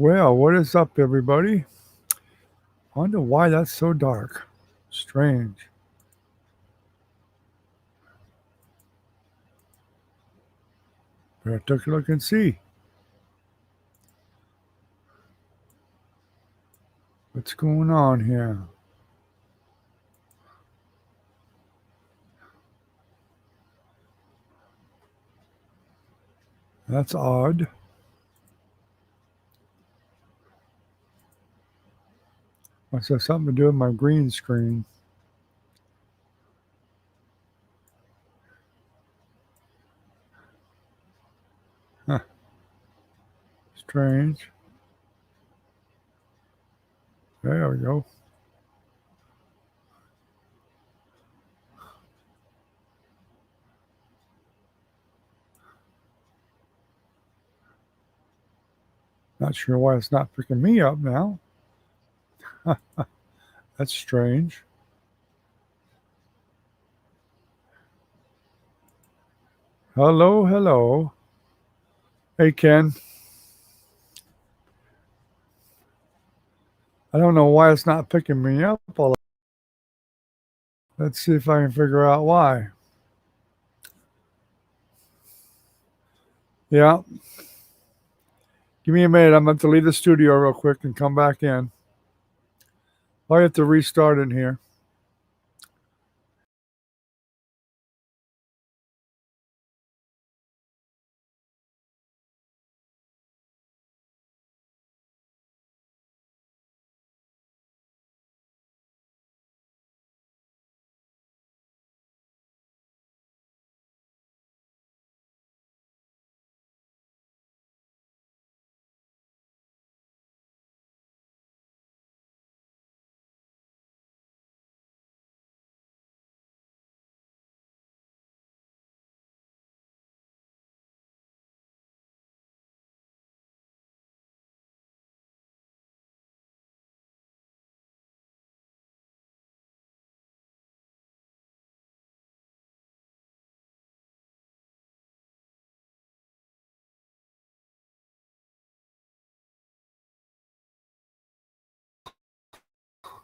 Well, what is up, everybody? Wonder why that's so dark. Strange. Better take a look and see what's going on here. That's odd. Must have something to do with my green screen. Huh. Strange. There we go. Not sure why it's not picking me up now. That's strange. Hello, hello. Hey, Ken. I don't know why it's not picking me up. Let's see if I can figure out why. Yeah. Give me a minute. I'm going to leave the studio real quick and come back in. I have to restart in here.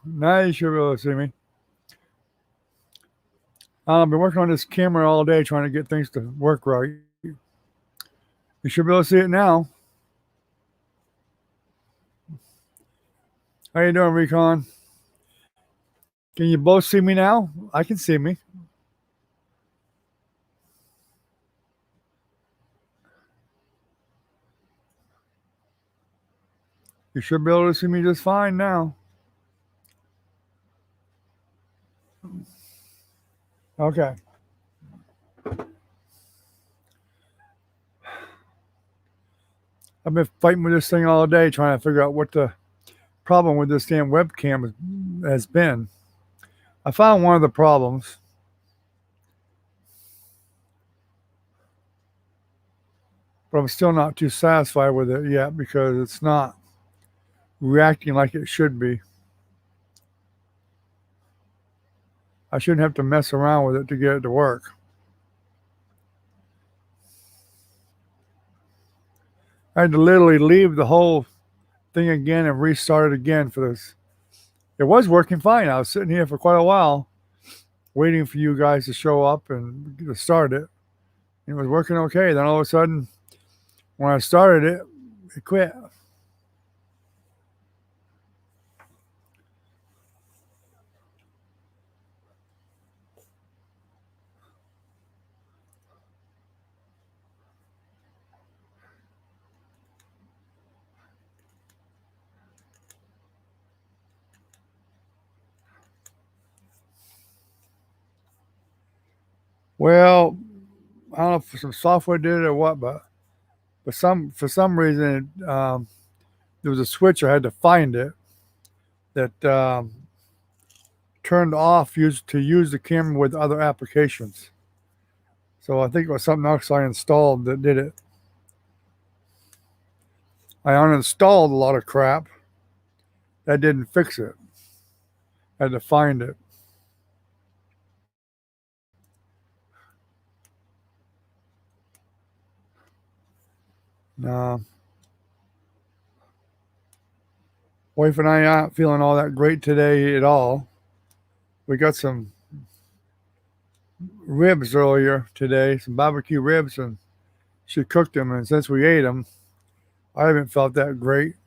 Now you should be able to see me. I've been working on this camera all day trying to get things to work right. You should be able to see it now. How you doing, Recon? Can you both see me now? I can see me. You should be able to see me just fine now. Okay. I've been fighting with this thing all day trying to figure out what the problem with this damn webcam has been. I found one of the problems. But I'm still not too satisfied with it yet because it's not reacting like it should be. I shouldn't have to mess around with it to get it to work. I had to literally leave the whole thing again and restart it again for this. It was working fine. I was sitting here for quite a while waiting for you guys to show up and to start it. It was working okay. Then all of a sudden, when I started it, it quit. Well, I don't know if some software did it or what, but for some reason there was a switch. I had to find it that turned off used to use the camera with other applications. So I think it was something else I installed that did it. I uninstalled a lot of crap. That didn't fix it. I had to find it. No. Wife and I aren't feeling all that great today at all. We got some ribs earlier today, some barbecue ribs, and she cooked them. And since we ate them, I haven't felt that great.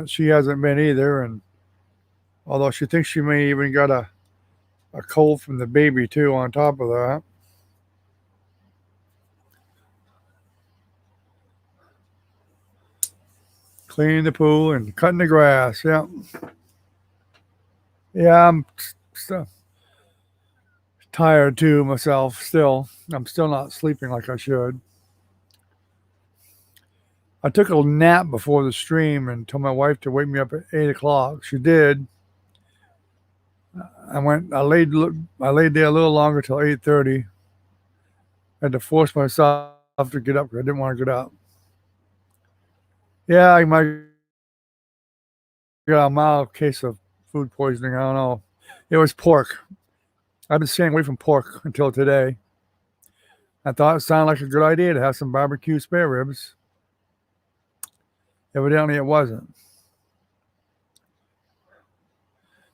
She hasn't been either. And although she thinks she may even got a cold from the baby too on top of that. Cleaning the pool and cutting the grass. Yeah. Yeah, I'm st- tired too myself still. I'm still not sleeping like I should. I took a nap before the stream and told my wife to wake me up at 8 o'clock. She did. I laid there a little longer till 8:30. I had to force myself to get up because I didn't want to get up. Yeah, I might got a mild case of food poisoning. I don't know. It was pork. I've been staying away from pork until today. I thought it sounded like a good idea to have some barbecue spare ribs. Evidently, it wasn't.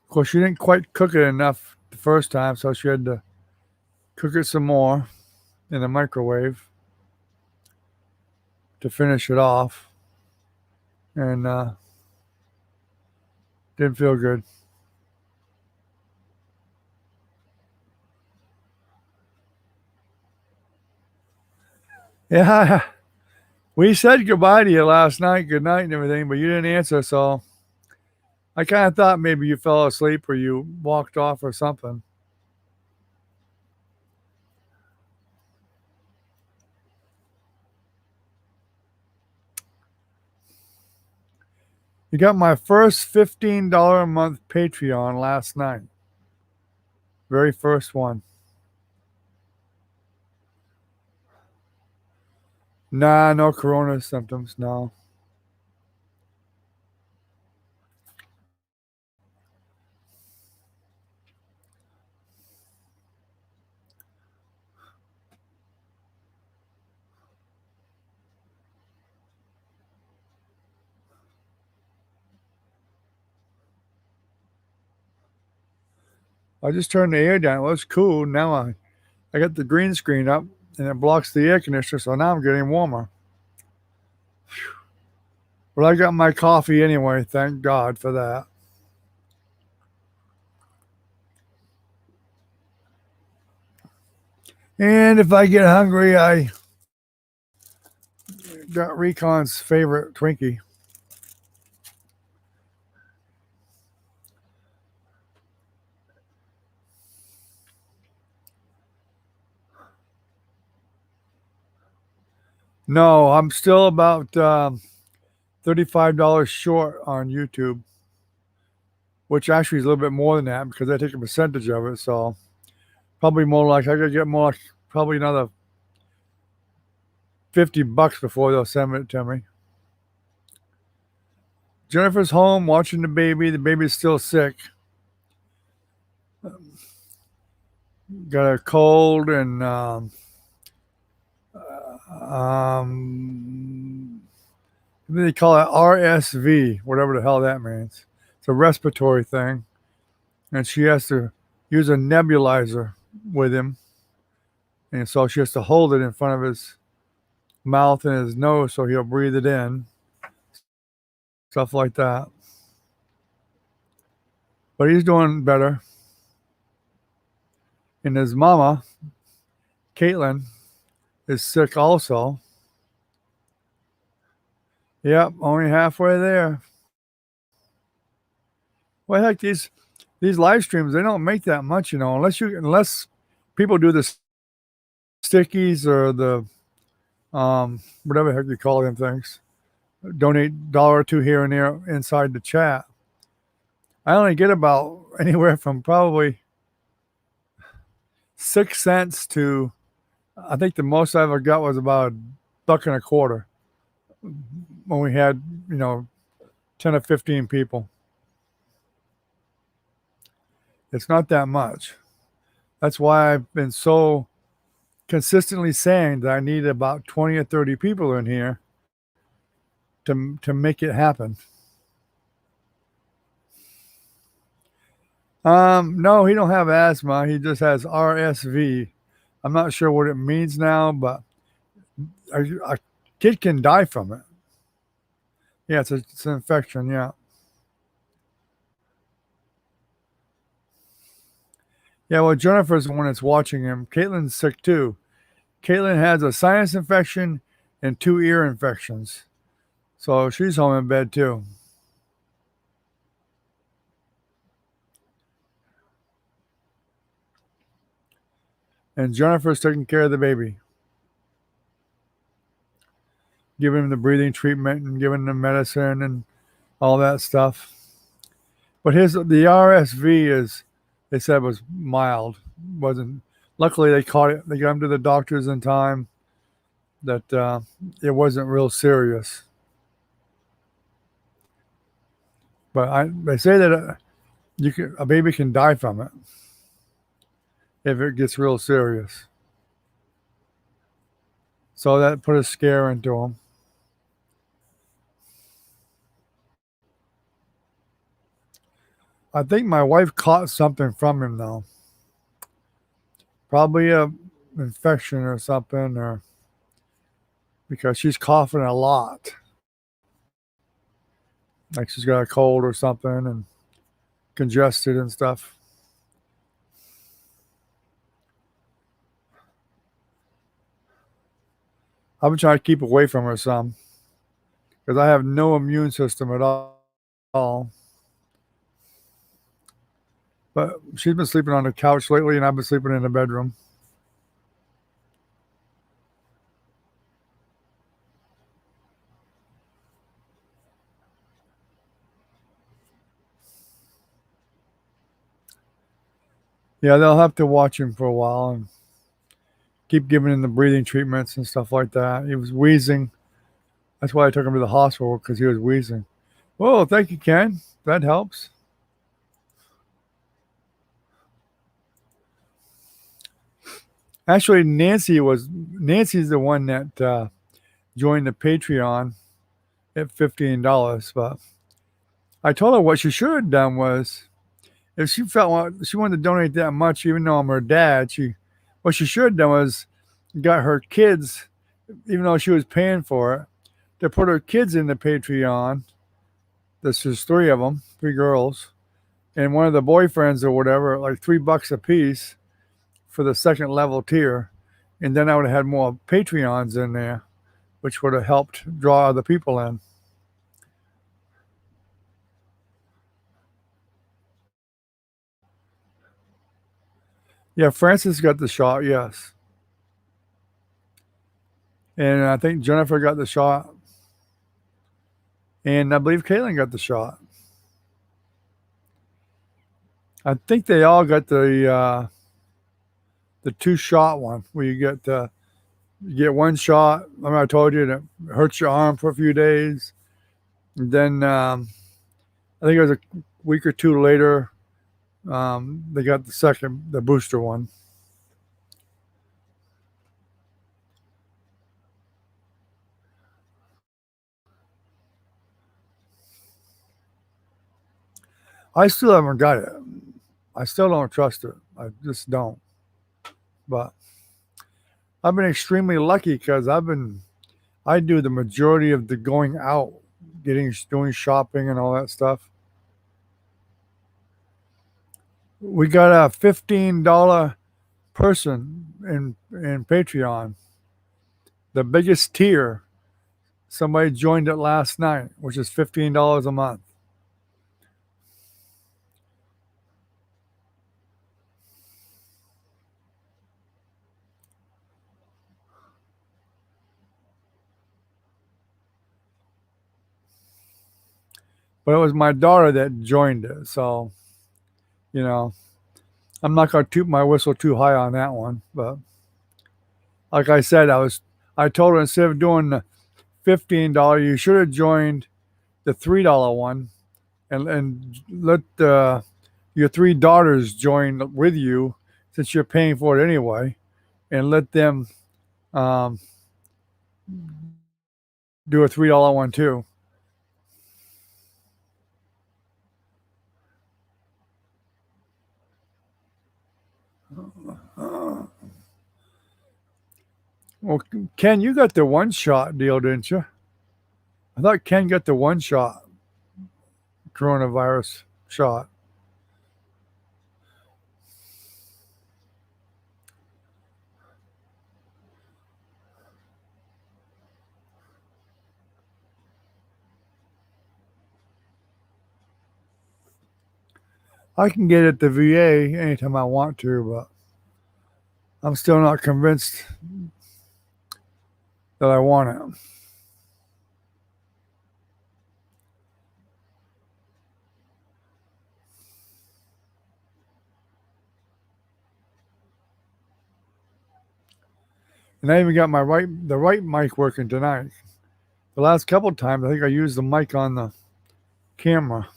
Of course, she didn't quite cook it enough the first time, so she had to cook it some more in the microwave to finish it off. And didn't feel good. Yeah, we said goodbye to you last night, good night and everything, but you didn't answer, so I kind of thought maybe you fell asleep or you walked off or something. You got my first $15 a month Patreon last night. Very first one. Nah, no corona symptoms, no. I just turned the air down. It was cool. Now I got the green screen up and it blocks the air conditioner, so now I'm getting warmer. But I got my coffee anyway, thank God for that. And if I get hungry, I got Recon's favorite Twinkie. No, I'm still about $35 short on YouTube, which actually is a little bit more than that because I take a percentage of it. So probably more like I could get more like probably another $50 before they'll send it to me. Jennifer's home watching the baby. The baby's still sick. Got a cold and they call it RSV, whatever the hell that means. It's a respiratory thing, and she has to use a nebulizer with him, and so she has to hold it in front of his mouth and his nose so he'll breathe it in, stuff like that. But he's doing better. And his mama, Caitlin, is sick also. Yep, only halfway there. Well, heck, these live streams, they don't make that much, unless people do the stickies or the whatever the heck you call them things. Donate $1 or $2 here and there inside the chat. I only get about anywhere from probably 6 cents to I think the most I ever got was about $1.25 when we had 10 or 15 people. It's not that much. That's why I've been so consistently saying that I need about 20 or 30 people in here to make it happen. No, he don't have asthma. He just has RSV. I'm not sure what it means now, but a kid can die from it. Yeah, it's an infection. Yeah, yeah. Well, Jennifer's the one that's watching him. Caitlin's sick too. Caitlin has a sinus infection and 2 ear infections, so she's home in bed too. And Jennifer's taking care of the baby, giving him the breathing treatment and giving him medicine and all that stuff. But the RSV is, they said, was mild. Wasn't. Luckily, they caught it. They got him to the doctors in time. That it wasn't real serious. But they say that a baby can die from it if it gets real serious. So that put a scare into him. I think my wife caught something from him though. Probably a infection or something, or because she's coughing a lot, like she's got a cold or something and congested and stuff. I've been trying to keep away from her some because I have no immune system at all. But she's been sleeping on the couch lately, and I've been sleeping in the bedroom. Yeah, they'll have to watch him for a while and keep giving him the breathing treatments and stuff like that. He was wheezing. That's why I took him to the hospital because he was wheezing. Well, thank you, Ken. That helps. Actually, Nancy's the one that joined the Patreon at $15. But I told her what she should have done was, if she felt like she wanted to donate that much, even though I'm her dad, what she should have done was got her kids, even though she was paying for it, to put her kids in the Patreon. This is 3 of them, 3 girls, and one of the boyfriends or whatever, like $3 a piece for the second level tier, and then I would have had more Patreons in there, which would have helped draw other people in. Yeah, Francis got the shot, yes, and I think Jennifer got the shot, and I believe Caitlin got the shot. I think they all got the 2-shot one where you get 1 shot. Remember I told you that it hurts your arm for a few days. And then I think it was a week or 2 later, they got the booster one. I still haven't got it. I still don't trust it. I just don't. But I've been extremely lucky because I do the majority of the going out, doing shopping and all that stuff. We got a $15 person in Patreon, the biggest tier. Somebody joined it last night, which is $15 a month. But it was my daughter that joined it, so you know I'm not gonna toot my whistle too high on that one. But like I said, I told her instead of doing the $15, you should have joined the $3 one and let your 3 daughters join with you since you're paying for it anyway, and let them um, do a $3 one too. Well, Ken, you got the one shot deal, didn't you? I thought Ken got the one shot coronavirus shot. I can get it at the VA anytime I want to, but I'm still not convinced that I want it. And I even got the right mic working tonight. The last couple of times, I think I used the mic on the camera,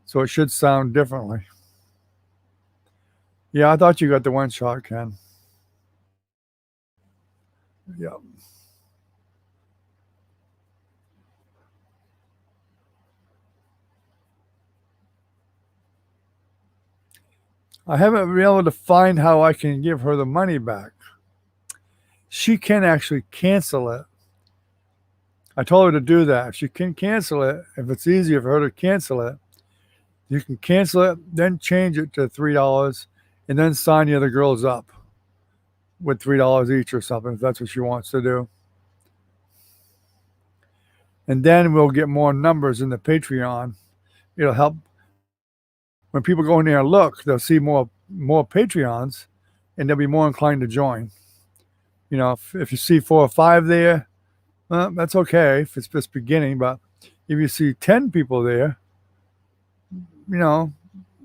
so it should sound differently. Yeah, I thought you got the one shot, Ken. Yeah. I haven't been able to find how I can give her the money back. She can actually cancel it. I told her to do that. She can cancel it. If it's easier for her to cancel it, you can cancel it, then change it to $3, and then sign the other girls up with $3 each or something, if that's what she wants to do. And then we'll get more numbers in the Patreon. It'll help when people go in there and look, they'll see more Patreons, and they'll be more inclined to join. You know, if you see 4 or 5 there, well, that's okay if it's just beginning. But if you see 10 people there, you know,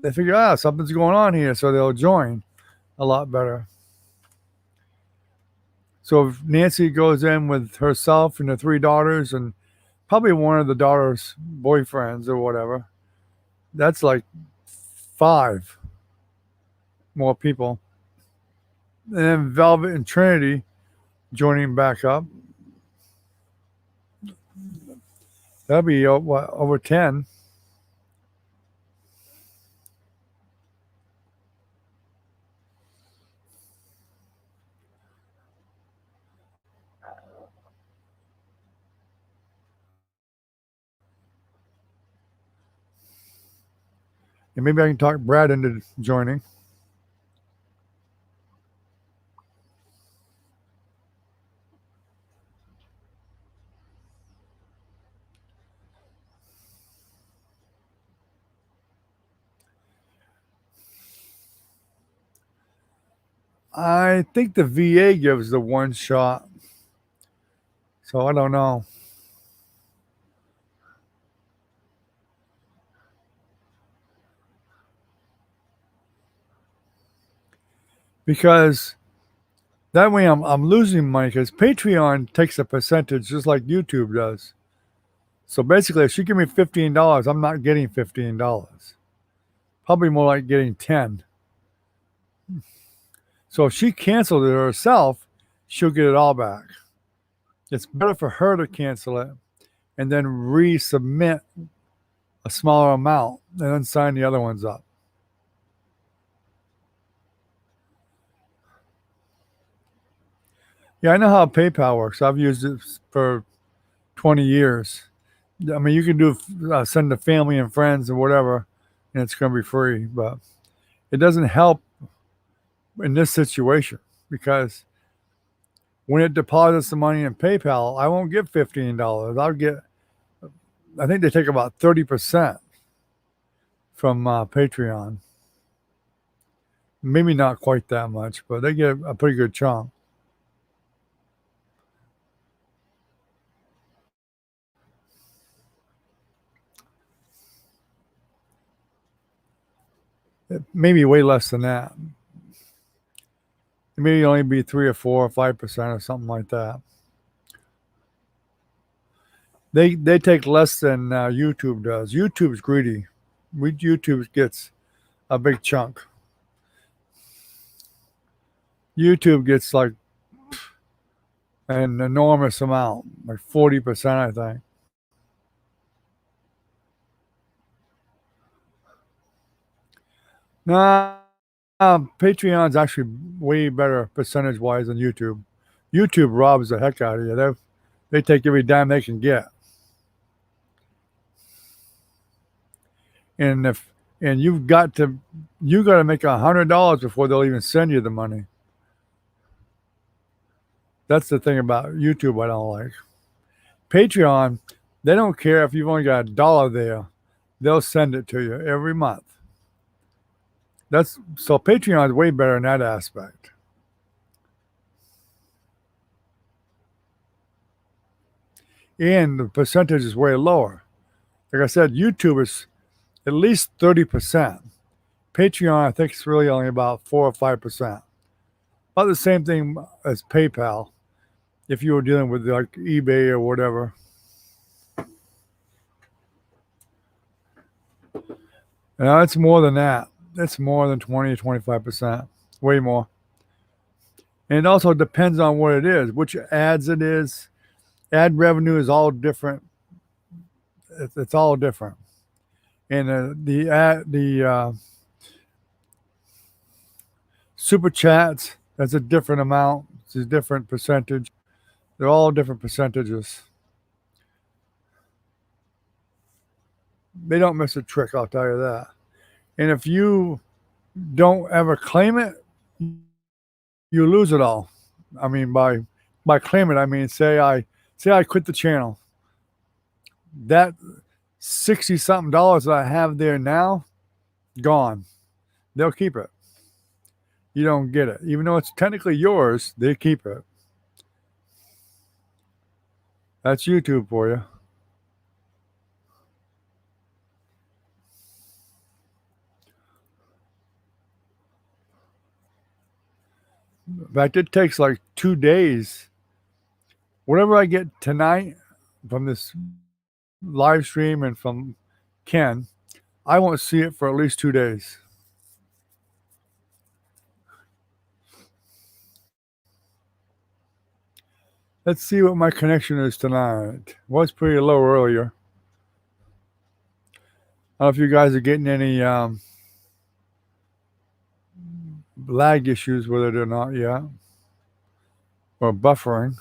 they figure, something's going on here, so they'll join a lot better. So if Nancy goes in with herself and the 3 daughters and probably one of the daughters' boyfriends or whatever, that's like 5 more people. And then Velvet and Trinity joining back up. That'll be over 10. And maybe I can talk Brad into joining. I think the VA gives the one shot. So I don't know. Because that way I'm losing money because Patreon takes a percentage just like YouTube does. So basically, if she give me $15, I'm not getting $15. Probably more like getting 10. So if she canceled it herself, she'll get it all back. It's better for her to cancel it and then resubmit a smaller amount and then sign the other ones up. Yeah, I know how PayPal works. I've used it for 20 years. I mean, you can do send to family and friends or whatever, and it's going to be free. But it doesn't help in this situation because when it deposits the money in PayPal, I won't get $15. I think they take about 30% from Patreon. Maybe not quite that much, but they get a pretty good chunk. Maybe way less than that. It may only be 3 or 4 or 5% or something like that. They take less than YouTube does. YouTube's greedy. YouTube gets a big chunk. YouTube gets like an enormous amount, like 40%, I think. No, Patreon's actually way better percentage wise than YouTube. YouTube robs the heck out of you. They take every dime they can get. And if and you got to make $100 before they'll even send you the money. That's the thing about YouTube I don't like. Patreon, they don't care if you've only got $1 there. They'll send it to you every month. That's so Patreon is way better in that aspect. And the percentage is way lower. Like I said, YouTube is at least 30%. Patreon, I think, is really only about 4 or 5%. About the same thing as PayPal if you were dealing with like eBay or whatever. Now, it's more than that. It's more than 20 to 25%. Way more. And it also depends on what it is, which ads it is. Ad revenue is all different. It's all different. And the super chats, that's a different amount. It's a different percentage. They're all different percentages. They don't miss a trick, I'll tell you that. And if you don't ever claim it, you lose it all. I mean, by claim it, I mean say I quit the channel. That 60 something dollars that I have there now, gone. They'll keep it. You don't get it. Even though it's technically yours, they keep it. That's YouTube for you. In fact, it takes like 2 days. Whatever I get tonight from this live stream and from Ken, I won't see it for at least 2 days. Let's see what my connection is tonight. It was pretty low earlier. I don't know if you guys are getting any lag issues with it or not yet, or buffering.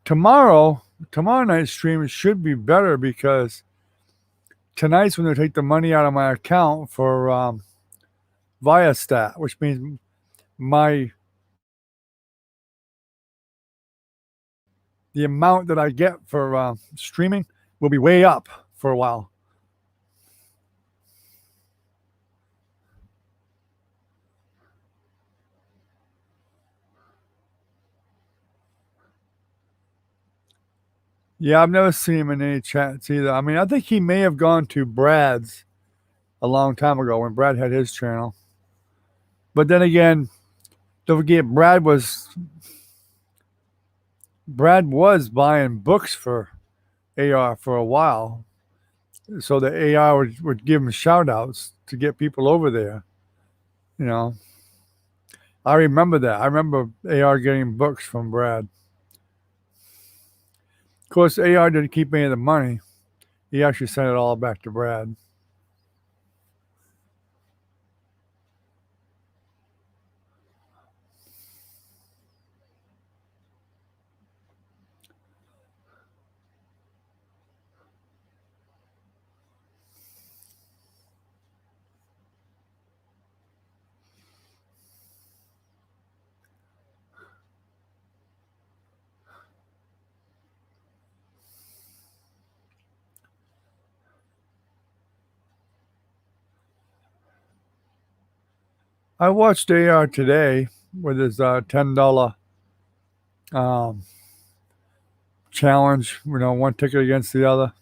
Tomorrow night's stream should be better because tonight's when they take the money out of my account for Viastat, which means the amount that I get for streaming will be way up for a while. Yeah, I've never seen him in any chats either. I mean, I think he may have gone to Brad's a long time ago when Brad had his channel. But then again, don't forget Brad was buying books for AR for a while. So the AR would give him shout outs to get people over there. You know, I remember that. I remember AR getting books from Brad. Of course, AR didn't keep any of the money. He actually sent it all back to Brad. I watched AR today with his $10 challenge, one ticket against the other.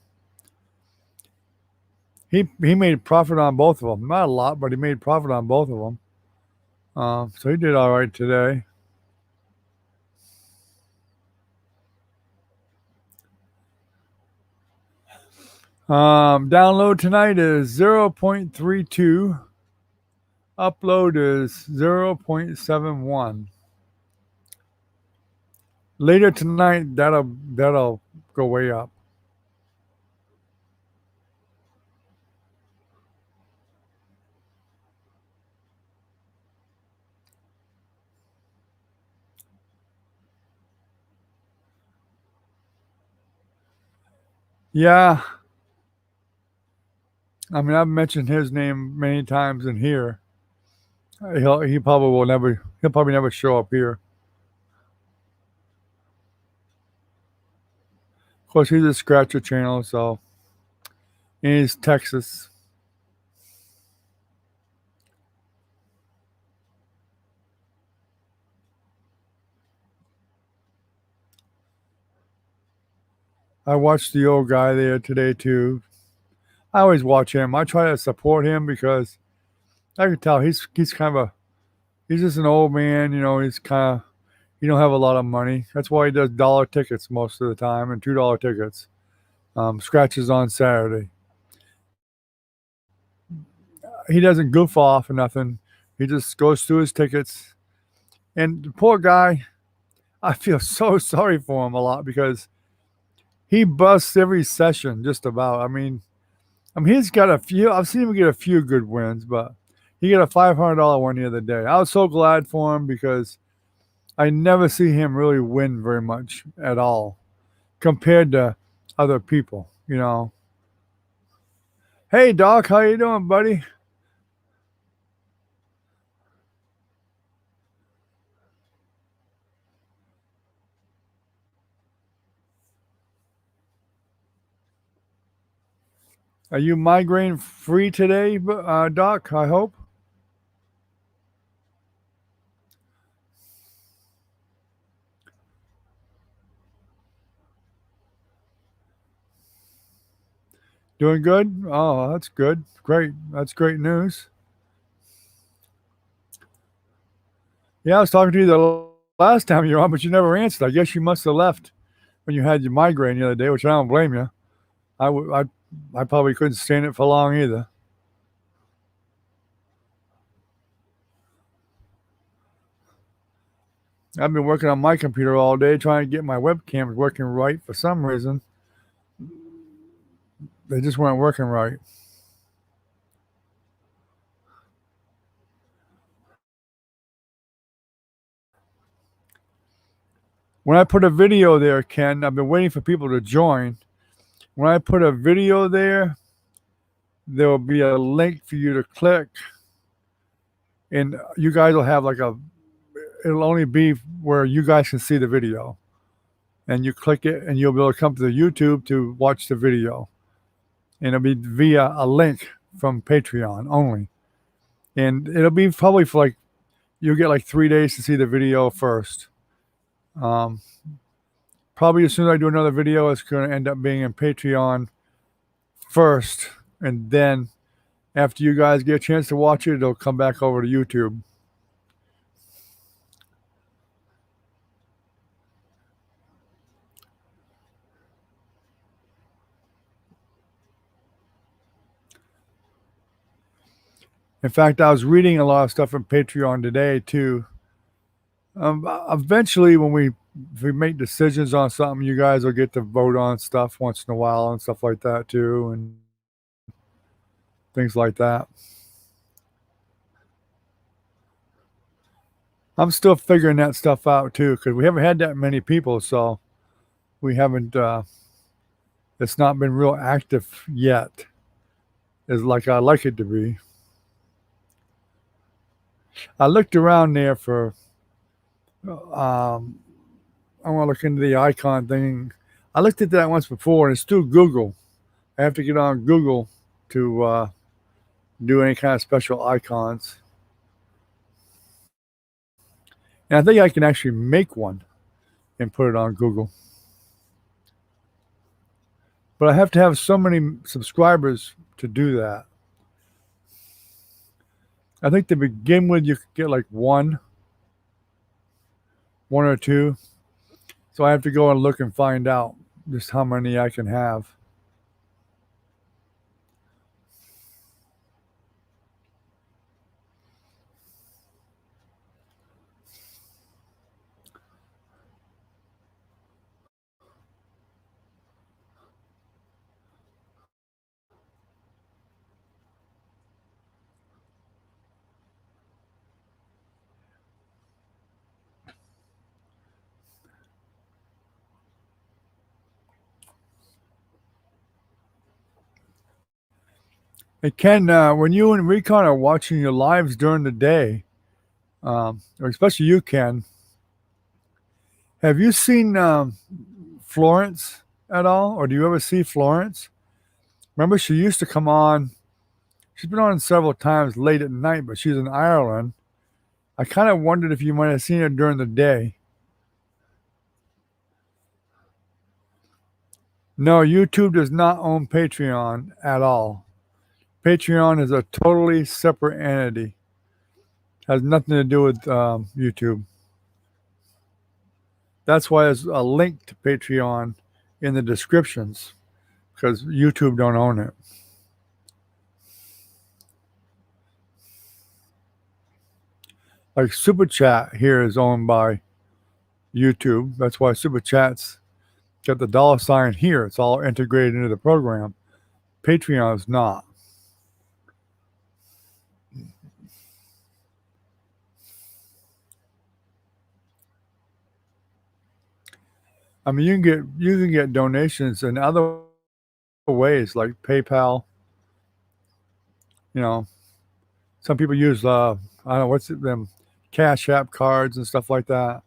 He made profit on both of them. Not a lot, but he made profit on both of them. So he did all right today. Download tonight is 0.32. Upload is 0.71. Later tonight, that'll go way up. Yeah, I mean, I've mentioned his name many times in here. He probably will never. He'll probably never show up here. Of course, he's a scratcher channel, so and he's Texas. I watched the old guy there today too. I always watch him. I try to support him because I can tell he's kind of a he's just an old man. You know, he's kind of he don't have a lot of money. That's why he does dollar tickets most of the time and $2 tickets. Scratches on Saturday. He doesn't goof off or nothing. He just goes through his tickets. And the poor guy, I feel so sorry for him a lot because he busts every session just about. I mean, he's got a few. I've seen him get a few good wins, but he got a $500 one the other day. I was so glad for him because I never see him really win very much at all compared to other people. You know. Hey, Doc, how you doing, buddy? Are you migraine free today, Doc? I hope. Doing good? Oh, that's good. Great. That's great news. Yeah, I was talking to you the last time you were on, but you never answered. I guess you must have left when you had your migraine the other day, which I don't blame you. I probably couldn't stand it for long either. I've been working on my computer all day trying to get my webcams working right. For some reason, they just weren't working right. When I put a video there, Ken, I've been waiting for people to join. When I put a video there, there will be a link for you to click, and you guys will have like a. It'll only be where you guys can see the video, and you click it, and you'll be able to come to the YouTube to watch the video, and it'll be via a link from Patreon only, and it'll be probably for like you'll get like 3 days to see the video first. Um, Probably as soon as I do another video, it's going to end up being in Patreon first, and then after you guys get a chance to watch it, it'll come back over to YouTube. In fact, I was reading a lot of stuff from Patreon today too. Eventually, when if we make decisions on something, you guys will get to vote on stuff once in a while and stuff like that too, and things like that. I'm still figuring that stuff out too because we haven't had that many people, so we haven't. It's not been real active yet, as like I like it to be. I looked around there for. Um, I want to look into the icon thing. I looked at that once before, and it's through Google. I have to get on Google to do any kind of special icons. And I think I can actually make one and put it on Google. But I have to have so many subscribers to do that. I think to begin with, you could get like one or two. So I have to go and look and find out just how many I can have. Hey Ken, when you and Recon are watching your lives during the day, or especially you, Ken, have you seen Florence at all, or do you ever see Florence? Remember, she used to come on. She's been on several times late at night, but she's in Ireland. I kind of wondered if you might have seen her during the day. No, YouTube does not own Patreon at all. Patreon is a totally separate entity. Has nothing to do with YouTube. That's why there's a link to Patreon in the descriptions because YouTube don't own it. Like Super Chat here is owned by YouTube. That's why Super Chat's got the $ here. It's all integrated into the program. Patreon is not. I mean, you can get donations in other ways like PayPal. You know, some people use I don't know what's it, them Cash App cards and stuff like that.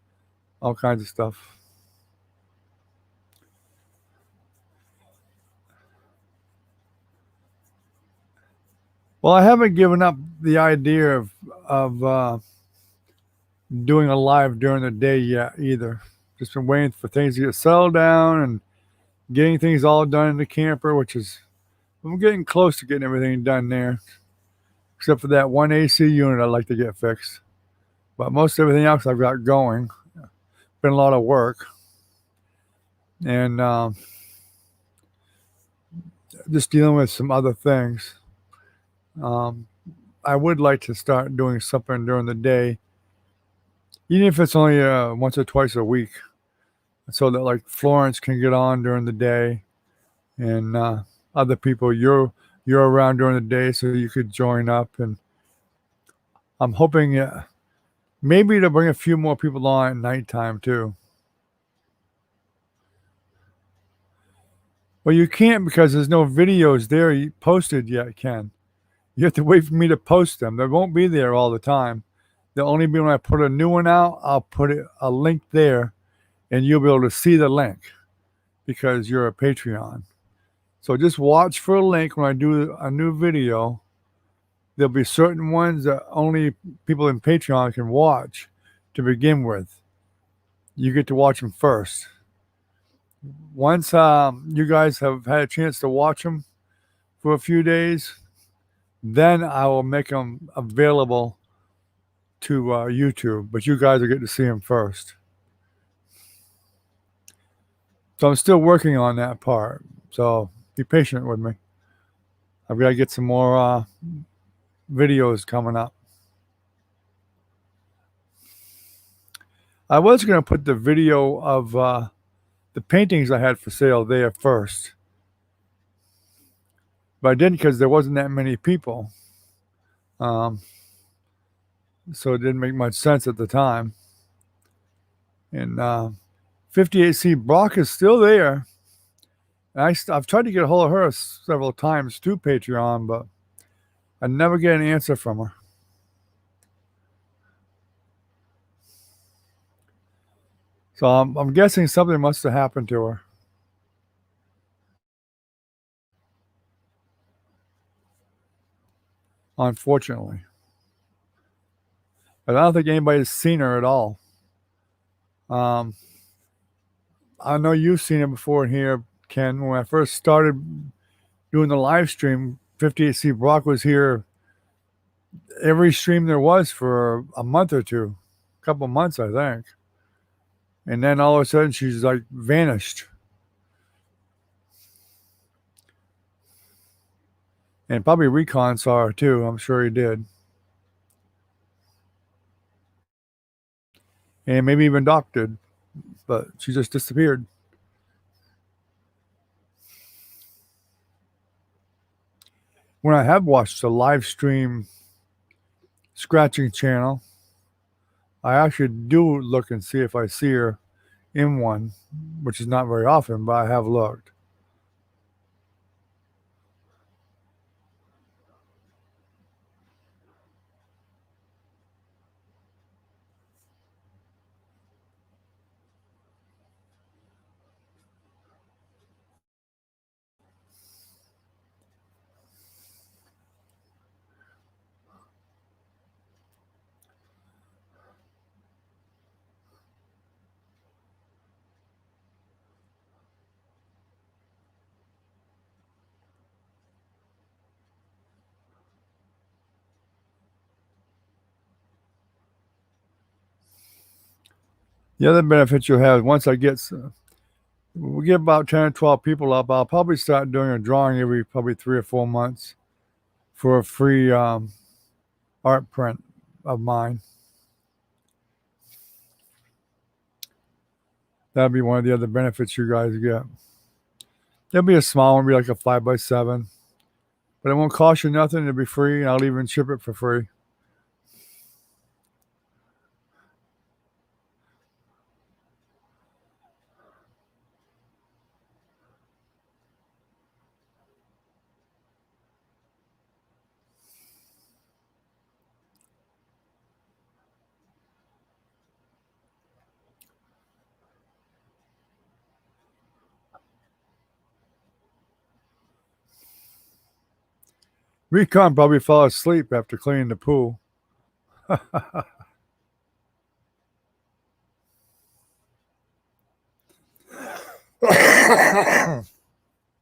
All kinds of stuff. Well, I haven't given up the idea of doing a live during the day yet either. Just been waiting for things to get settled down and getting things all done in the camper, which is I'm getting close to getting everything done there, except for that one AC unit I'd like to get fixed. But most everything else I've got going. Been a lot of work, and just dealing with some other things. Um, I would like to start doing something during the day, even if it's only once or twice a week, so that like Florence can get on during the day, and other people you're around during the day, so you could join up. And I'm hoping maybe to bring a few more people on at nighttime too. Well, you can't because there's no videos there posted yet, Ken. You have to wait for me to post them. They won't be there all the time. They'll only be when I put a new one out. I'll put a link there, and you'll be able to see the link because you're a Patreon. So just watch for a link when I do a new video. There'll be certain ones that only people in Patreon can watch to begin with. You get to watch them first. Once you guys have had a chance to watch them for a few days, then I will make them available to YouTube. But you guys will get to see them first. So I'm still working on that part. So be patient with me. I've got to get some more videos coming up. I was going to put the video of the paintings I had for sale there first, but I didn't because there wasn't that many people. So it didn't make much sense at the time. And 58C Brock is still there. And I've tried to get a hold of her several times through Patreon, but I never get an answer from her. So I'm guessing something must have happened to her. Unfortunately. But I don't think anybody's seen her at all. I know you've seen her before in here, Ken. When I first started doing the live stream, 58C Brock was here every stream there was for a month or two, a couple months, I think. And then all of a sudden she's like vanished. And probably Recon saw her too. I'm sure he did. And maybe even Doc did. But she just disappeared. When I have watched the live stream scratching channel, I actually do look and see if I see her in one, which is not very often, but I have looked. The other benefit you'll have once we get about 10 or 12 people up, I'll probably start doing a drawing every probably 3 or 4 months for a free art print of mine. That'd be one of the other benefits you guys get. There'll be a small one, be like a 5x7, but it won't cost you nothing. It'll be free, and I'll even ship it for free. Recon probably fell asleep after cleaning the pool.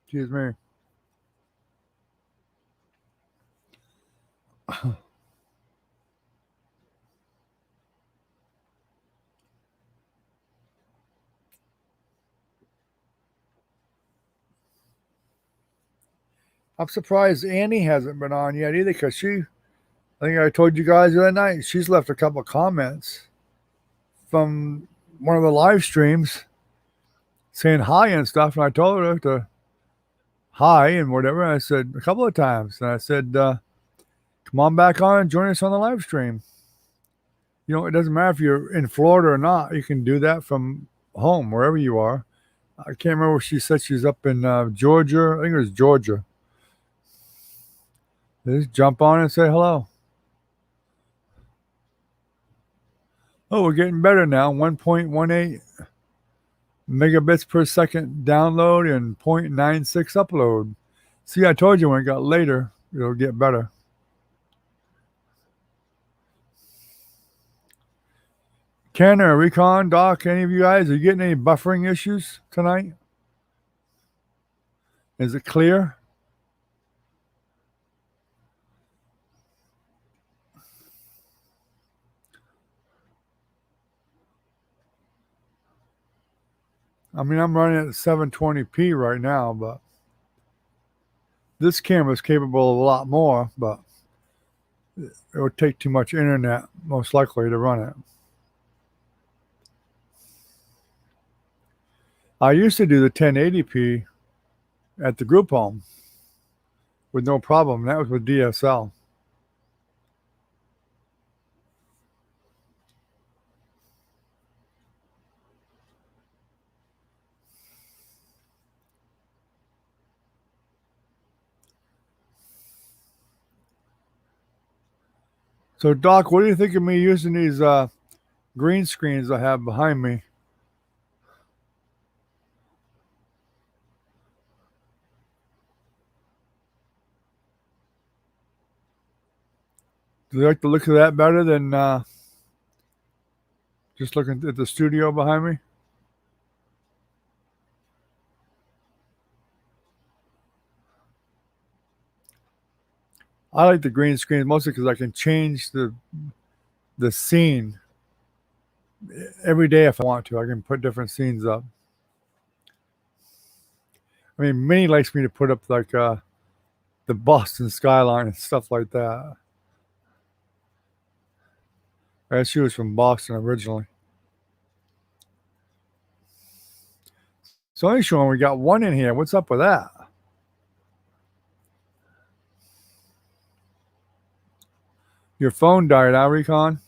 Excuse me. I'm surprised Annie hasn't been on yet either, because I think I told you guys the other night, she's left a couple of comments from one of the live streams saying hi and stuff. And I told her to hi and whatever. I said a couple of times. And I said, come on back on and join us on the live stream. You know, it doesn't matter if you're in Florida or not. You can do that from home, wherever you are. I can't remember if she said she's up in Georgia. I think it was Georgia. Just jump on and say hello. Oh, we're getting better now. 1.18 megabits per second download and 0.96 upload. See, I told you when it got later, it'll get better. Ken or Recon, Doc, any of you guys, are you getting any buffering issues tonight? Is it clear? I mean, I'm running at 720p right now, but this camera is capable of a lot more, but it would take too much internet, most likely, to run it. I used to do the 1080p at the group home with no problem. That was with DSL. So, Doc, what do you think of me using these green screens I have behind me? Do you like the look of that better than just looking at the studio behind me? I like the green screen mostly because I can change the scene every day if I want to. I can put different scenes up. I mean, Minnie likes me to put up like the Boston skyline and stuff like that. She was from Boston originally. So only showing we got one in here. What's up with that? Your phone died, huh, Recon?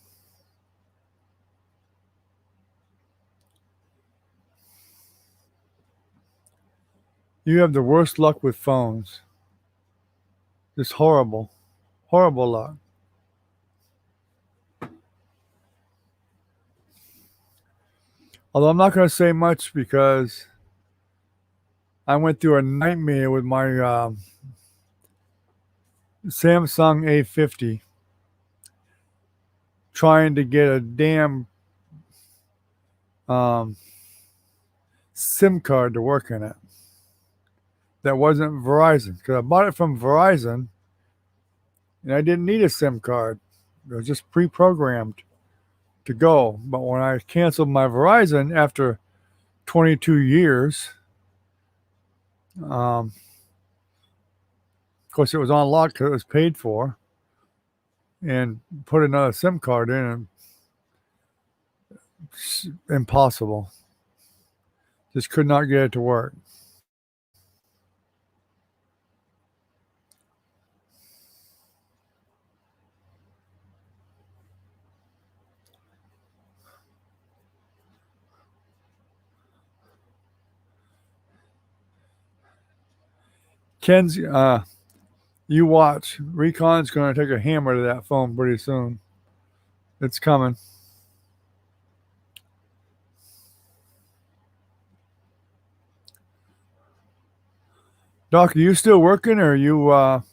You have the worst luck with phones. Just horrible. Horrible luck. Although I'm not going to say much because I went through a nightmare with my Samsung A50 trying to get a damn SIM card to work in it. That wasn't Verizon, because I bought it from Verizon and I didn't need a SIM card. It was just pre-programmed. to go. But when I canceled my Verizon after 22 years, of course, it was on lock because it was paid for, and put another SIM card in, and impossible. Just could not get it to work. Ken's, you watch. Recon's going to take a hammer to that phone pretty soon. It's coming. Doc, are you still working, or are you out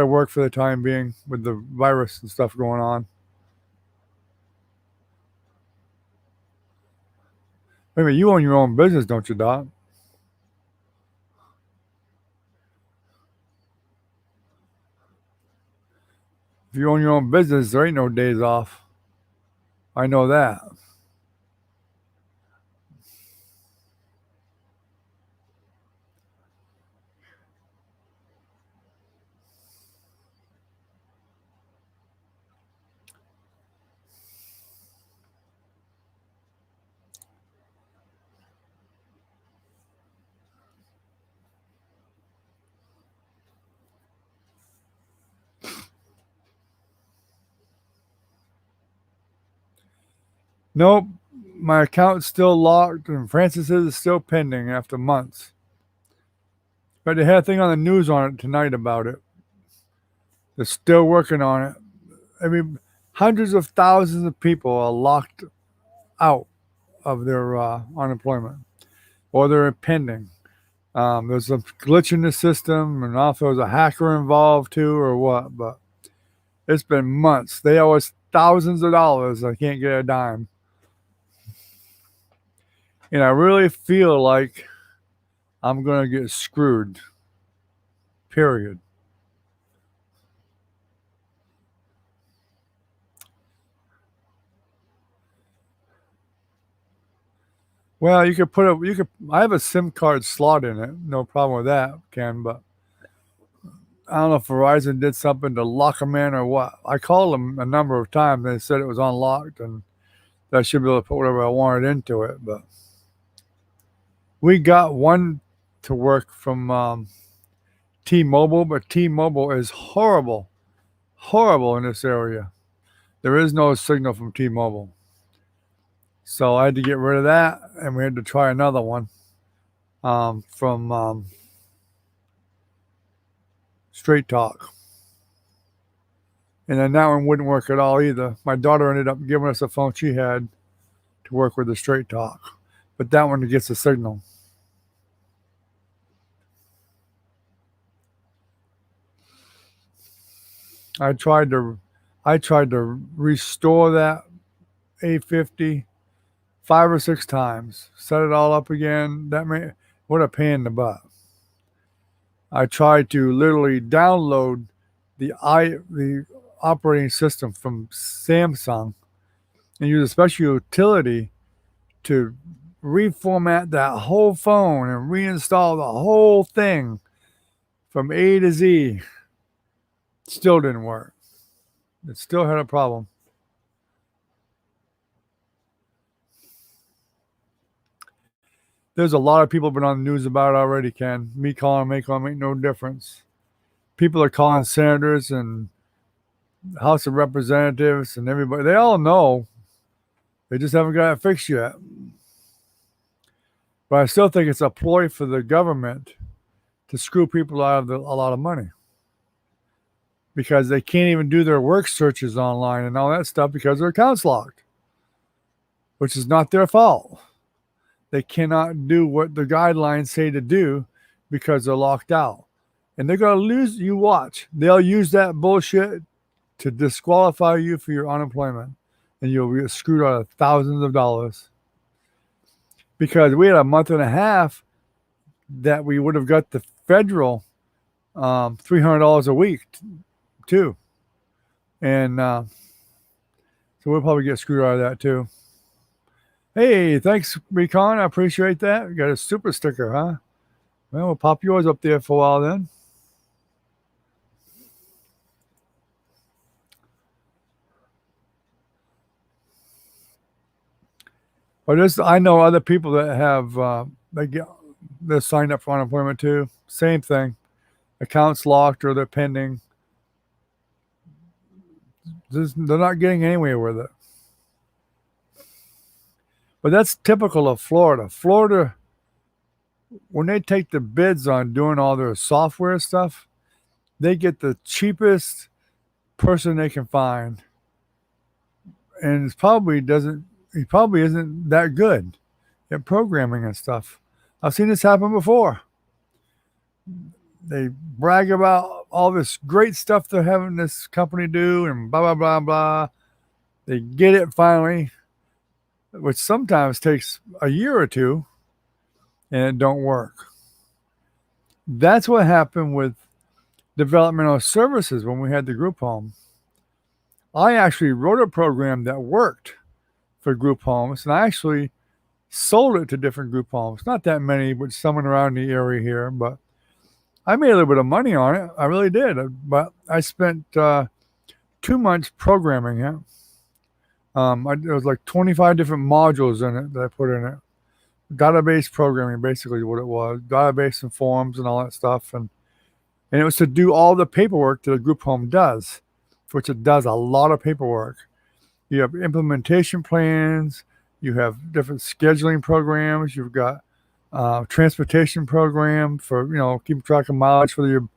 of work for the time being with the virus and stuff going on? Wait a minute, you own your own business, don't you, Doc? If you own your own business, there ain't no days off. I know that. Nope, my account's still locked, and Francis's is still pending after months. But they had a thing on the news on it tonight about it. They're still working on it. I mean, hundreds of thousands of people are locked out of their unemployment, or they're pending. There's a glitch in the system, and also there's a hacker involved too, or what. But it's been months. They owe us thousands of dollars. I can't get a dime. And I really feel like I'm going to get screwed. Period. Well, I have a SIM card slot in it. No problem with that, Ken, but I don't know if Verizon did something to lock them in or what. I called them a number of times. And they said it was unlocked and that I should be able to put whatever I wanted into it. But we got one to work from T-Mobile, but T-Mobile is horrible in this area. There is no signal from T-Mobile. So I had to get rid of that, and we had to try another one from Straight Talk. And then that one wouldn't work at all either. My daughter ended up giving us a phone she had to work with the Straight Talk. But that one gets a signal. I tried to restore that A50 5 or 6 times. Set it all up again. What a pain in the butt. I tried to literally download the operating system from Samsung and use a special utility to reformat that whole phone and reinstall the whole thing from A to Z. Still didn't work. It still had a problem. There's a lot of people been on the news about it already, Ken. Me calling make no difference. People are calling senators and House of Representatives and everybody. They all know. They just haven't got it fixed yet. But I still think it's a ploy for the government to screw people out of a lot of money. Because they can't even do their work searches online and all that stuff because their account's locked. Which is not their fault. They cannot do what the guidelines say to do because they're locked out. And they're going to lose. You watch. They'll use that bullshit to disqualify you for your unemployment. And you'll get screwed out of thousands of dollars. Because we had a month and a half that we would have got the federal $300 a week too. And So we'll probably get screwed out of that too. Hey, thanks, Recon. I appreciate that. You got a super sticker, huh? Well, we'll pop yours up there for a while then. But I know other people that have they're signed up for unemployment too. Same thing. Accounts locked or they're pending. They're not getting anywhere with it. But that's typical of Florida. Florida, when they take the bids on doing all their software stuff, they get the cheapest person they can find, and he probably isn't that good at programming and stuff. I've seen this happen before. They brag about all this great stuff they're having this company do and blah blah blah blah. They get it finally, which sometimes takes a year or two, and it don't work. That's what happened with developmental services when we had the group home. I actually wrote a program that worked for group homes, and I actually sold it to different group homes. Not that many, but some around the area here. But I made a little bit of money on it. I really did. But I spent 2 months programming it. There was like 25 different modules in it that I put in it. Database programming, basically what it was. Database and forms and all that stuff. And it was to do all the paperwork that a group home does, which it does a lot of paperwork. You have implementation plans. You have different scheduling programs. You've got transportation program for, keeping track of mileage for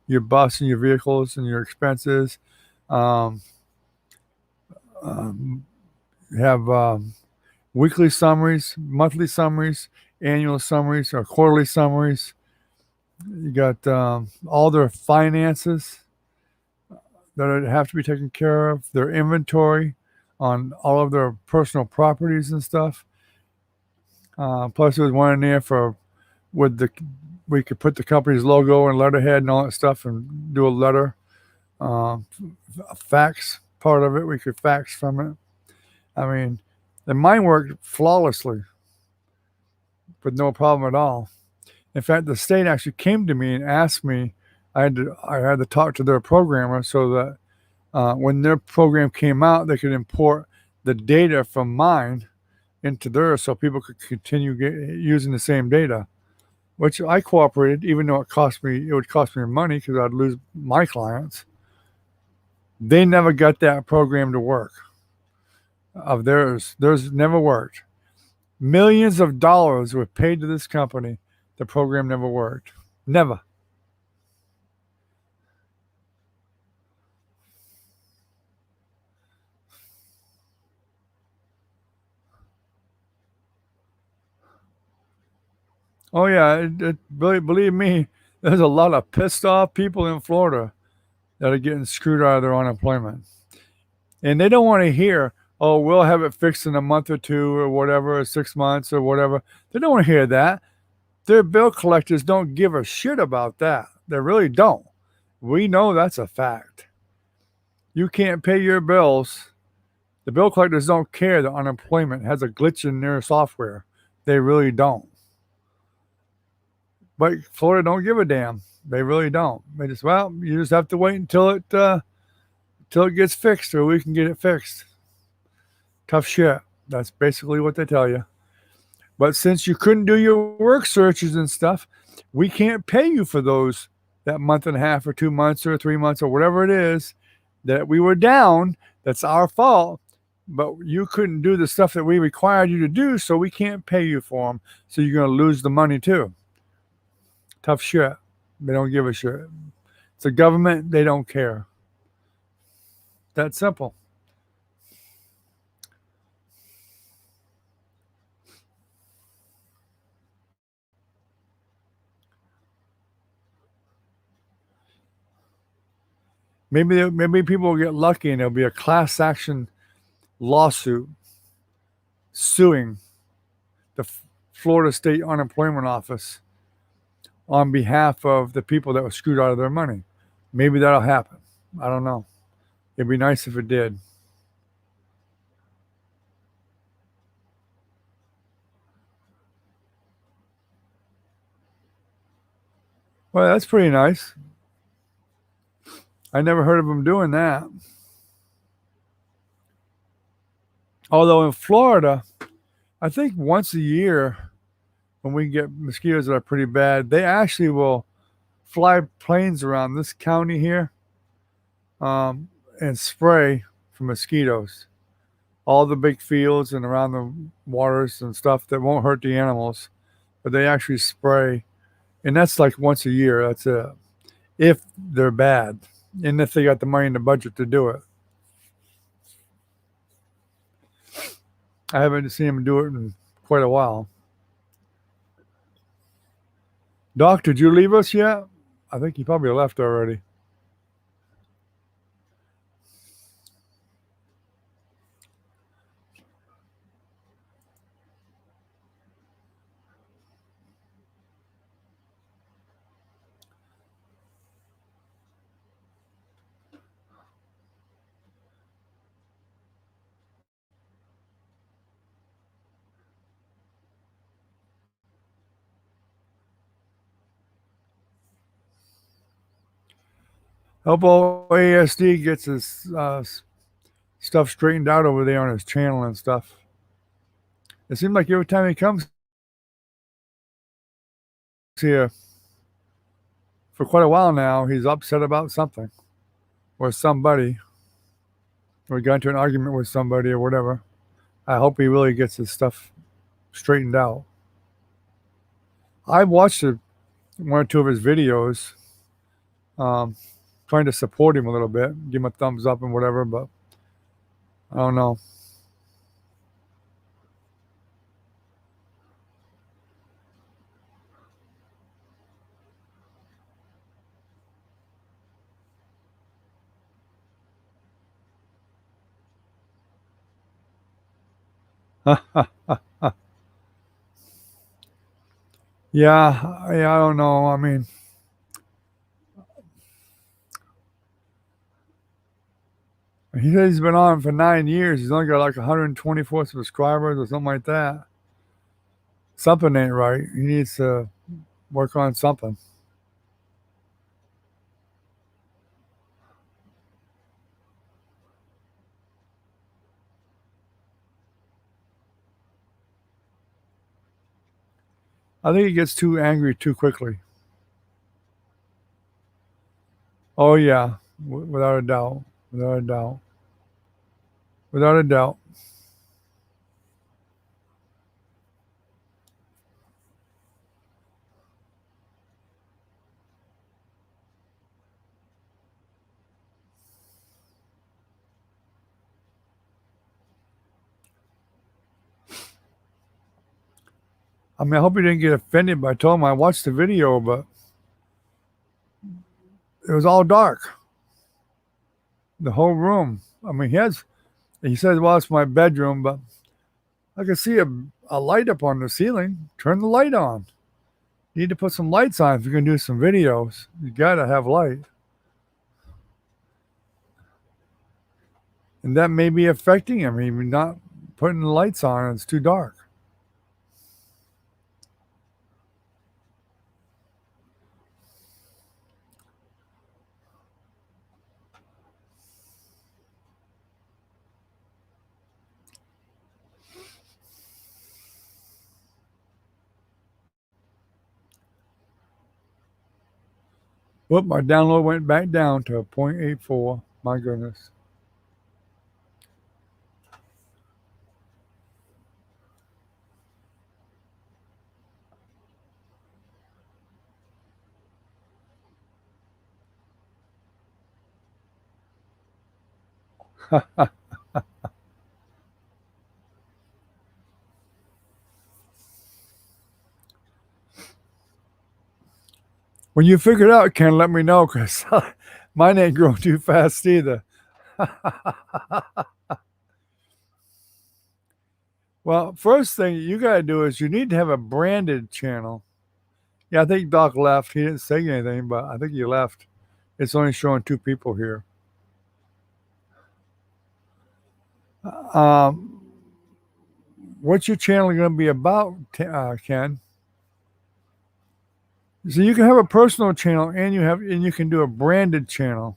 your bus and your vehicles and your expenses. You have weekly summaries, monthly summaries, annual summaries, or quarterly summaries. You got all their finances that have to be taken care of, their inventory on all of their personal properties and stuff. Plus, there was one in there we could put the company's logo and letterhead and all that stuff and do a letter. A fax part of it, we could fax from it. I mean, and mine worked flawlessly with no problem at all. In fact, the state actually came to me and asked me. I had to talk to their programmer so that when their program came out, they could import the data from mine into theirs so people could continue using the same data, which I cooperated, even though it would cost me money because I'd lose my clients. They never got that program to work of theirs. Theirs never worked. Millions of dollars were paid to this company. The program never worked. Never. Oh yeah, believe me, there's a lot of pissed off people in Florida that are getting screwed out of their unemployment, and they don't want to hear, "Oh, we'll have it fixed in a month or two, or whatever, or 6 months, or whatever." They don't want to hear that. Their bill collectors don't give a shit about that. They really don't. We know that's a fact. You can't pay your bills. The bill collectors don't care that unemployment has a glitch in their software. They really don't. But Florida don't give a damn. They really don't. They just, you just have to wait until it gets fixed, or we can get it fixed. Tough shit. That's basically what they tell you. But since you couldn't do your work searches and stuff, we can't pay you for that month and a half or 2 months or 3 months or whatever it is that we were down. That's our fault. But you couldn't do the stuff that we required you to do, so we can't pay you for them. So you're going to lose the money too. Tough shit. They don't give a shit. It's a government. They don't care. That simple. Maybe people will get lucky and there'll be a class action lawsuit suing the Florida State Unemployment Office on behalf of the people that were screwed out of their money. Maybe that'll happen. I don't know. It'd be nice if it did. Well, that's pretty nice. I never heard of them doing that. Although in Florida, I think once a year when we get mosquitoes that are pretty bad, they actually will fly planes around this county here um, and spray for mosquitoes. All the big fields and around the waters and stuff that won't hurt the animals, but they actually spray, and that's like once a year. That's it. If they're bad, and if they got the money in the budget to do it. I haven't seen them do it in quite a while. Doc, did you leave us yet? I think he probably left already. Hope ASD gets his stuff straightened out over there on his channel and stuff. It seems like every time he comes here for quite a while now, he's upset about something or somebody, or got into an argument with somebody or whatever. I hope he really gets his stuff straightened out. I watched one or two of his videos, um, trying to support him a little bit, give him a thumbs up and whatever, but I don't know. Yeah, I don't know. I mean, he said he's been on for 9 years. He's only got like 124 subscribers or something like that. Something ain't right. He needs to work on something. I think he gets too angry too quickly. Oh yeah, without a doubt, without a doubt, without a doubt. I mean, I hope he didn't get offended. But I told him I watched the video, but it was all dark. The whole room. I mean, he says, well, it's my bedroom, but I could see a light up on the ceiling. Turn the light on. You need to put some lights on if you're going to do some videos. You got to have light. And that may be affecting him. He's not putting the lights on. It's too dark. Whoop, my download went back down to 0.84. My goodness. When you figure it out, Ken, let me know because mine ain't growing too fast either. Well, first thing you got to do is you need to have a branded channel. Yeah, I think Doc left. He didn't say anything, but I think he left. It's only showing two people here. Um, what's your channel going to be about, Ken? So you can have a personal channel and you can do a branded channel.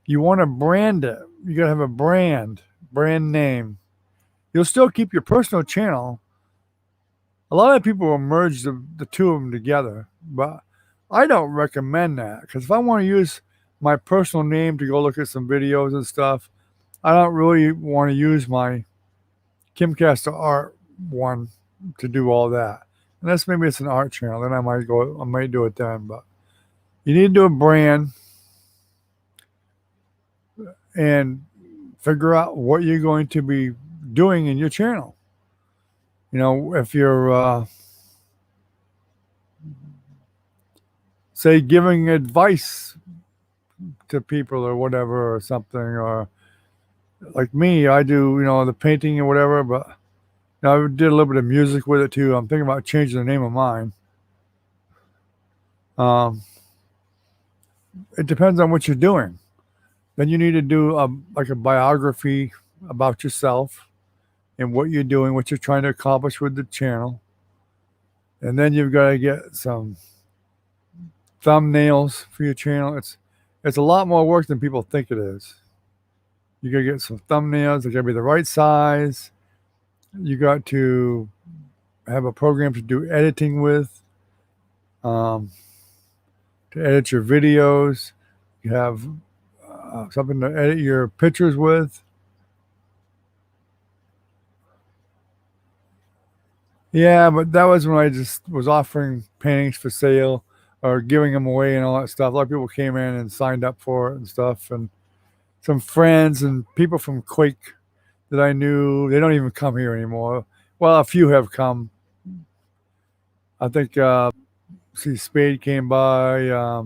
You want to brand it. You got to have a brand name. You'll still keep your personal channel. A lot of people will merge the two of them together, but I don't recommend that because if I want to use my personal name to go look at some videos and stuff, I don't really want to use my Kimcast Art one to do all that. Unless maybe it's an art channel, then I might do it then. But you need to do a brand and figure out what you're going to be doing in your channel. You know, if you're say giving advice to people or whatever or something, or like me, I do the painting or whatever, but I did a little bit of music with it too. I'm thinking about changing the name of mine. Um, it depends on what you're doing. Then you need to do like a biography about yourself and what you're doing, what you're trying to accomplish with the channel. And then you've got to get some thumbnails for your channel. It's a lot more work than people think it is. You got to get some thumbnails. They got to be the right size. You got to have a program to do editing with, to edit your videos. You have something to edit your pictures with. Yeah, but that was when I just was offering paintings for sale or giving them away and all that stuff. A lot of people came in and signed up for it and stuff. And some friends and people from Quake that I knew, they don't even come here anymore. Well, a few have come. I think, see, Spade came by.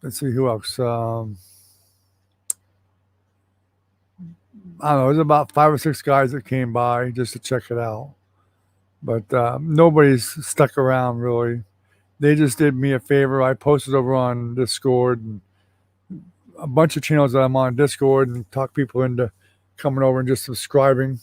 Let's see who else. I don't know. It was about 5 or 6 guys that came by just to check it out. But nobody's stuck around really. They just did me a favor. I posted over on Discord and a bunch of channels that I'm on Discord and talk people into coming over and just subscribing.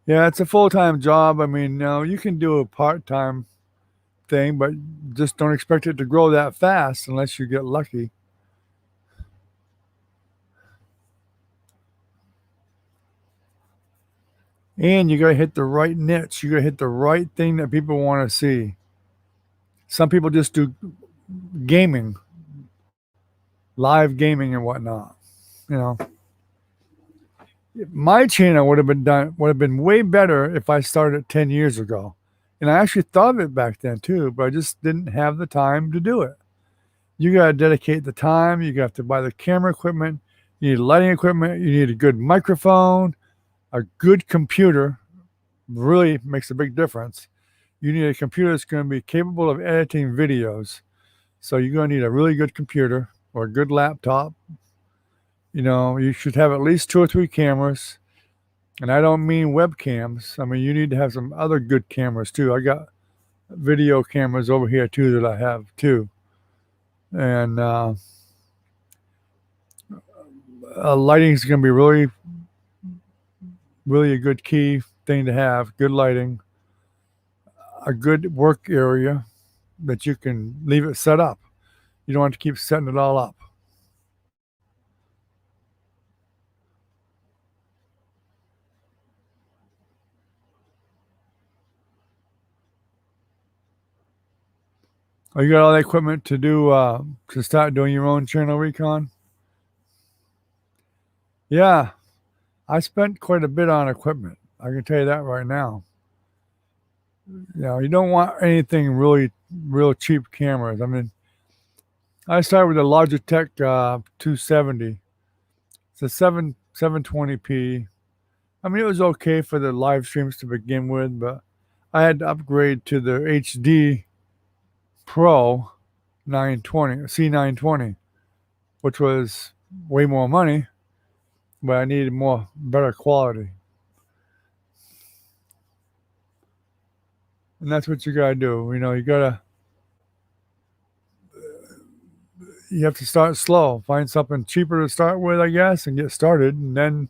Yeah, it's a full-time job. I mean, you can do a part-time thing, but just don't expect it to grow that fast unless you get lucky. And you got to hit the right niche. You got to hit the right thing that people want to see. Some people just do gaming, live gaming and whatnot. You know, my channel would have been way better if I started 10 years ago. And I actually thought of it back then too, but I just didn't have the time to do it. You got to dedicate the time. You have to buy the camera equipment. You need lighting equipment. You need a good microphone, a good computer. Really makes a big difference. You need a computer that's going to be capable of editing videos. So you're going to need a really good computer or a good laptop. You should have at least 2 or 3 cameras. And I don't mean webcams. I mean, you need to have some other good cameras too. I got video cameras over here too that I have too. And lighting is going to be really, really a good key thing to have. Good lighting, a good work area that you can leave it set up. You don't have to keep setting it all up. Oh, you got all the equipment to do to start doing your own channel recon? Yeah, I spent quite a bit on equipment. I can tell you that right now. You don't want anything really real cheap cameras. I mean, I started with a Logitech 270. It's a 720p. I mean, it was okay for the live streams to begin with, but I had to upgrade to the HD Pro 920 C920, which was way more money, but I needed better quality. And that's what you gotta do. You you have to start slow. Find something cheaper to start with, I guess, and get started. And then,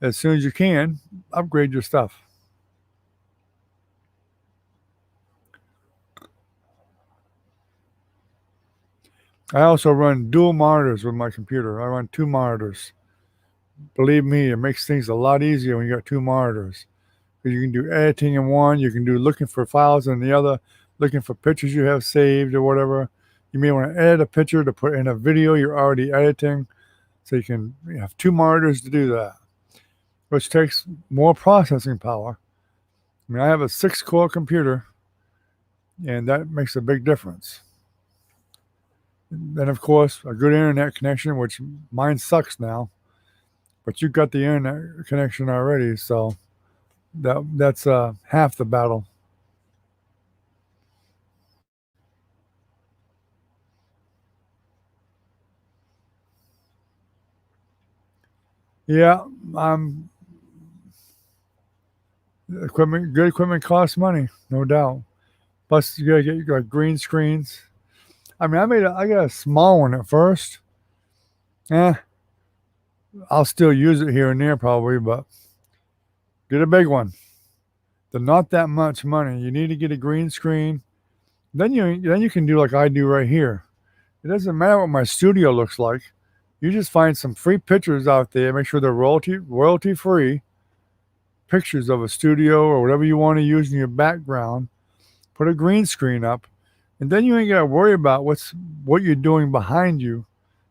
as soon as you can, upgrade your stuff. I also run dual monitors with my computer. I run 2 monitors. Believe me, it makes things a lot easier when you got 2 monitors. Because you can do editing in one, you can do looking for files in the other, looking for pictures you have saved or whatever. You may want to edit a picture to put in a video you're already editing. So you can have 2 monitors to do that, which takes more processing power. I mean, I have a 6-core computer, and that makes a big difference. Then, of course, a good internet connection, which mine sucks now, but you got the internet connection already, so that's half the battle. Yeah, good equipment costs money, no doubt. Plus, you gotta get like green screens. I mean, I got a small one at first. Eh, I'll still use it here and there probably, but get a big one. They're not that much money. You need to get a green screen. Then you can do like I do right here. It doesn't matter what my studio looks like. You just find some free pictures out there. Make sure they're royalty free. Pictures of a studio or whatever you want to use in your background. Put a green screen up, and then you ain't gotta worry about what you're doing behind you,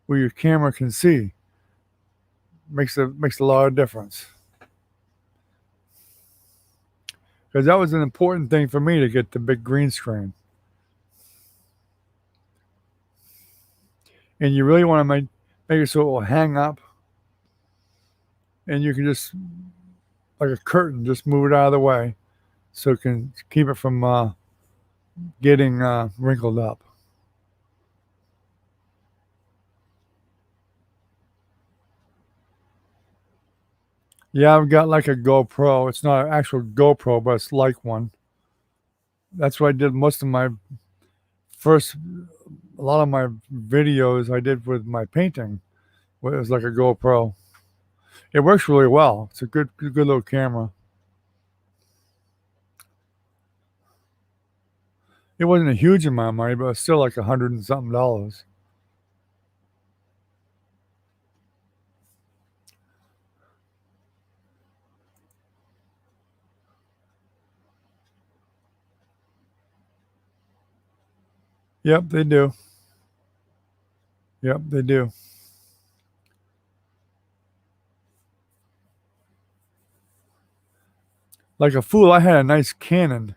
where your camera can see. Makes a lot of difference. Because that was an important thing for me to get the big green screen. And you really want to make it so it will hang up, and you can just like a curtain, just move it out of the way, so it can keep it from getting wrinkled up. Yeah, I've got like a GoPro. It's not an actual GoPro, but it's like one. That's what I did most of my first, a lot of my videos I did with my painting. It was like a GoPro. It works really well. It's a good little camera. It wasn't a huge amount of money, but it's still like $100 and something dollars. Yep, they do. Yep, they do. Like a fool, I had a nice Canon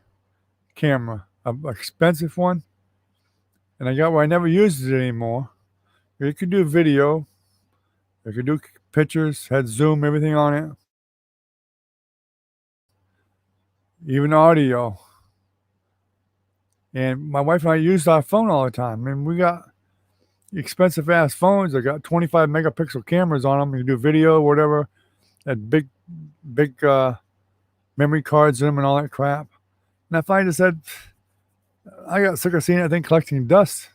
camera, an expensive one, and I got one. I never used it anymore. It could do video, it could do pictures, had zoom, everything on it, even audio. And my wife and I used our phone all the time. I mean, we got expensive ass phones. They got 25 megapixel cameras on them. You can do video, whatever. Had big memory cards in them and all that crap. And I finally just said, I got sick of seeing that thing collecting dust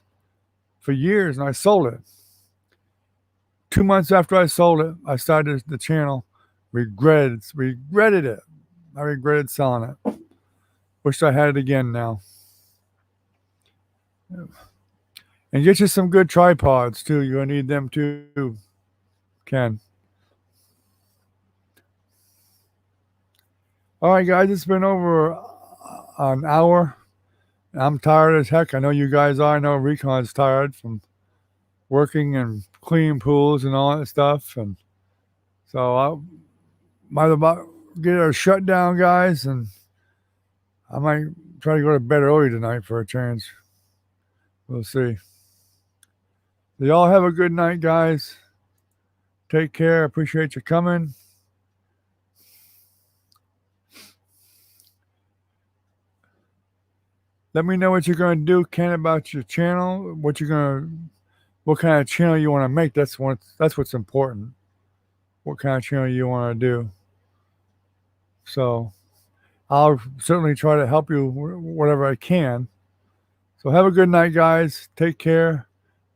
for years, and I sold it. 2 months after I sold it, I started the channel. Regretted it. I regretted selling it. Wish I had it again now. And get you some good tripods too. You're gonna need them too, Ken. All right, guys, it's been over an hour. I'm tired as heck. I know you guys are. I know Recon's tired from working and cleaning pools and all that stuff. And so I might about get a shutdown, guys, and I might try to go to bed early tonight for a change. We'll see. Y'all have a good night, guys. Take care. Appreciate you coming. Let me know what you're gonna do, Ken, about your channel. What kind of channel you want to make. That's what's important. What kind of channel you want to do. So I'll certainly try to help you whatever I can. So have a good night, guys. Take care.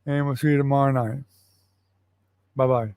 and we'll see you tomorrow night. Bye bye.